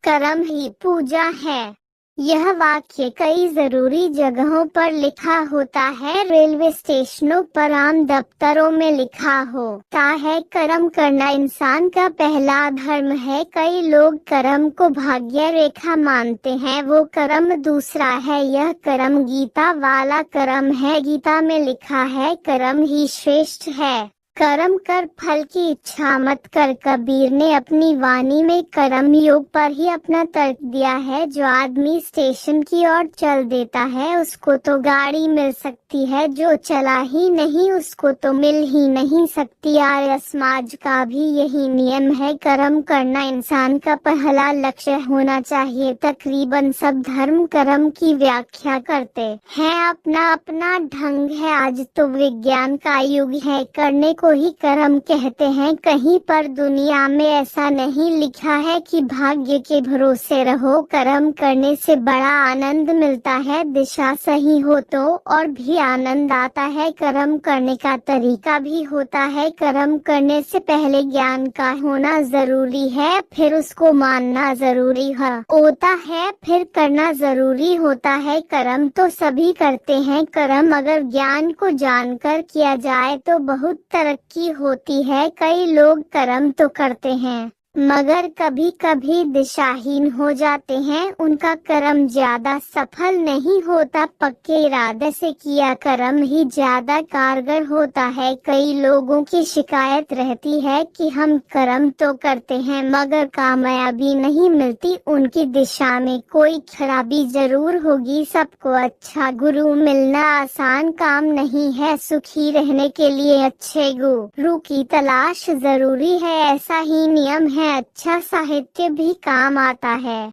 कर्म ही पूजा है। यह वाक्य कई जरूरी जगहों पर लिखा होता है। रेलवे स्टेशनों पर, आम दफ्तरों में लिखा होता है, कर्म करना इंसान का पहला धर्म है। कई लोग कर्म को भाग्य रेखा मानते हैं, वो कर्म दूसरा है। यह कर्म गीता वाला कर्म है। गीता में लिखा है, कर्म ही श्रेष्ठ है। कर्म कर फल की इच्छा मत कर। कबीर ने अपनी वाणी में कर्म योग पर ही अपना तर्क दिया है। जो आदमी स्टेशन की ओर चल देता है उसको तो गाड़ी मिल सकती है, जो चला ही नहीं उसको तो मिल ही नहीं सकती। आर्य समाज का भी यही नियम है। कर्म करना इंसान का पहला लक्ष्य होना चाहिए। तकरीबन सब धर्म कर्म की व्याख्या करते हैं, अपना अपना ढंग है। आज तो विज्ञान का युग है, करने को ही कर्म कहते हैं। कहीं पर दुनिया में ऐसा नहीं लिखा है कि भाग्य के भरोसे रहो। कर्म करने से बड़ा आनंद मिलता है। दिशा सही हो तो और भी आनंद आता है। कर्म करने का तरीका भी होता है। कर्म करने से पहले ज्ञान का होना जरूरी है, फिर उसको मानना जरूरी होता है, फिर करना जरूरी होता है। कर्म तो सभी करते हैं। कर्म अगर ज्ञान को जानकर किया जाए तो बहुत तरक्की होती है। कई लोग कर्म तो करते हैं मगर कभी कभी दिशाहीन हो जाते हैं। उनका कर्म ज्यादा सफल नहीं होता। पक्के इरादे से किया कर्म ही ज्यादा कारगर होता है। कई लोगों की शिकायत रहती है कि हम कर्म तो करते हैं मगर कामयाबी नहीं मिलती। उनकी दिशा में कोई खराबी जरूर होगी। सबको अच्छा गुरु मिलना आसान काम नहीं है। सुखी रहने के लिए अच्छे गुरु की तलाश जरूरी है, ऐसा ही नियम है। अच्छा साहित्य भी काम आता है।